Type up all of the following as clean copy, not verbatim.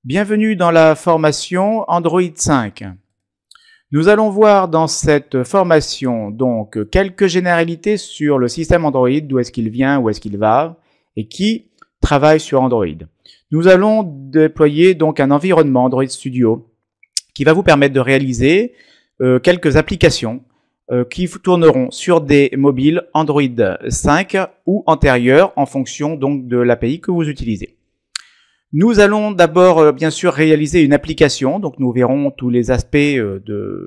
Bienvenue dans la formation Android 5. Nous allons voir dans cette formation donc quelques généralités sur le système Android, d'où est-ce qu'il vient, où est-ce qu'il va et qui travaille sur Android. Nous allons déployer donc un environnement Android Studio qui va vous permettre de réaliser quelques applications qui tourneront sur des mobiles Android 5 ou antérieurs en fonction donc de l'API que vous utilisez. Nous allons d'abord bien sûr réaliser une application, donc nous verrons tous les aspects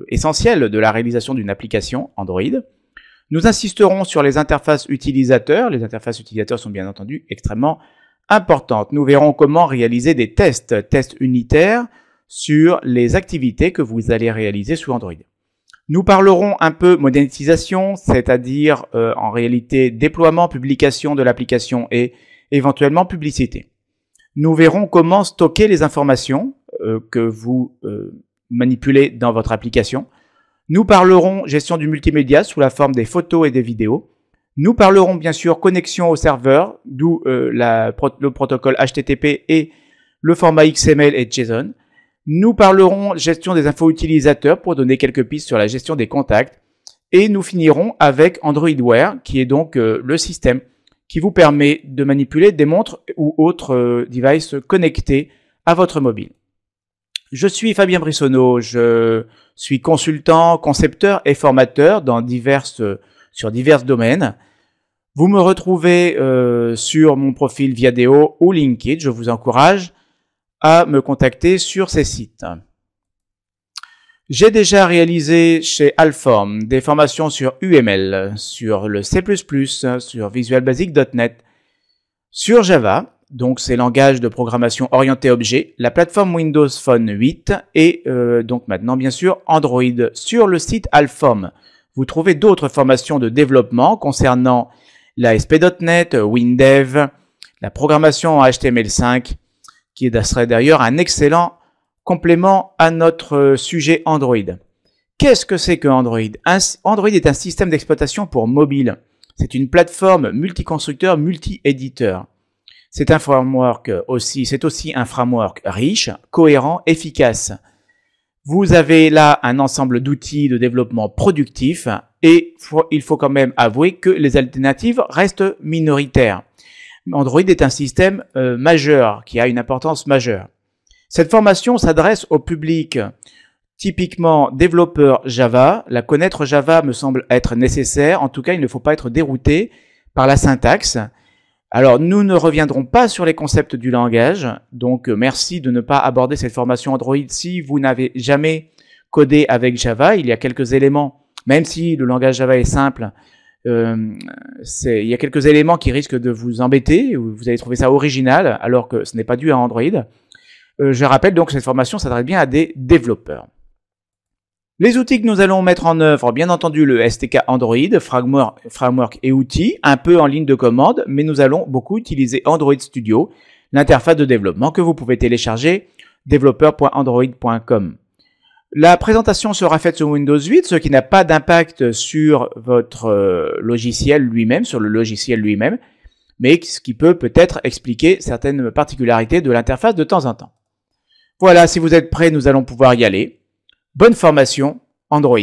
essentiels de la réalisation d'une application Android. Nous insisterons sur les interfaces utilisateurs. Les interfaces utilisateurs sont bien entendu extrêmement importantes. Nous verrons comment réaliser des tests unitaires sur les activités que vous allez réaliser sous Android. Nous parlerons un peu monétisation, c'est-à-dire en réalité déploiement, publication de l'application et éventuellement publicité. Nous verrons comment stocker les informations que vous manipulez dans votre application. Nous parlerons gestion du multimédia sous la forme des photos et des vidéos. Nous parlerons bien sûr connexion au serveur, d'où le protocole HTTP et le format XML et JSON. Nous parlerons gestion des infos utilisateurs pour donner quelques pistes sur la gestion des contacts. Et nous finirons avec Android Wear, qui est donc le système qui vous permet de manipuler des montres ou autres devices connectés à votre mobile. Je suis Fabien Brissonneau, je suis consultant, concepteur et formateur sur divers domaines. Vous me retrouvez sur mon profil Viadeo ou LinkedIn. Je vous encourage à me contacter sur ces sites. J'ai déjà réalisé chez Alform des formations sur UML, sur le C++, sur Visual Basic.net, sur Java, donc ces langages de programmation orientés objets, la plateforme Windows Phone 8 et donc maintenant bien sûr Android. Sur le site Alform, vous trouvez d'autres formations de développement concernant l'ASP.NET, WinDev, la programmation en HTML5, qui serait d'ailleurs un excellent complément à notre sujet Android. Qu'est-ce que c'est que Android? Android est un système d'exploitation pour mobile. C'est une plateforme multi-constructeur, multi-éditeur. C'est un framework aussi, c'est aussi un framework riche, cohérent, efficace. Vous avez là un ensemble d'outils de développement productif et il faut quand même avouer que les alternatives restent minoritaires. Android est un système majeur, qui a une importance majeure. Cette formation s'adresse au public typiquement développeur Java. La connaître Java me semble être nécessaire. En tout cas, il ne faut pas être dérouté par la syntaxe. Alors, nous ne reviendrons pas sur les concepts du langage. Donc, merci de ne pas aborder cette formation Android si vous n'avez jamais codé avec Java. Il y a quelques éléments, même si le langage Java est simple, il y a quelques éléments qui risquent de vous embêter. Vous allez trouver ça original, alors que ce n'est pas dû à Android. Je rappelle donc que cette formation s'adresse bien à des développeurs. Les outils que nous allons mettre en œuvre, bien entendu le SDK Android, framework et outils, un peu en ligne de commande, mais nous allons beaucoup utiliser Android Studio, l'interface de développement que vous pouvez télécharger, developer.android.com. La présentation sera faite sur Windows 8, ce qui n'a pas d'impact sur votre logiciel lui-même, sur le logiciel lui-même, mais ce qui peut peut-être expliquer certaines particularités de l'interface de temps en temps. Voilà, si vous êtes prêts, nous allons pouvoir y aller. Bonne formation, Android.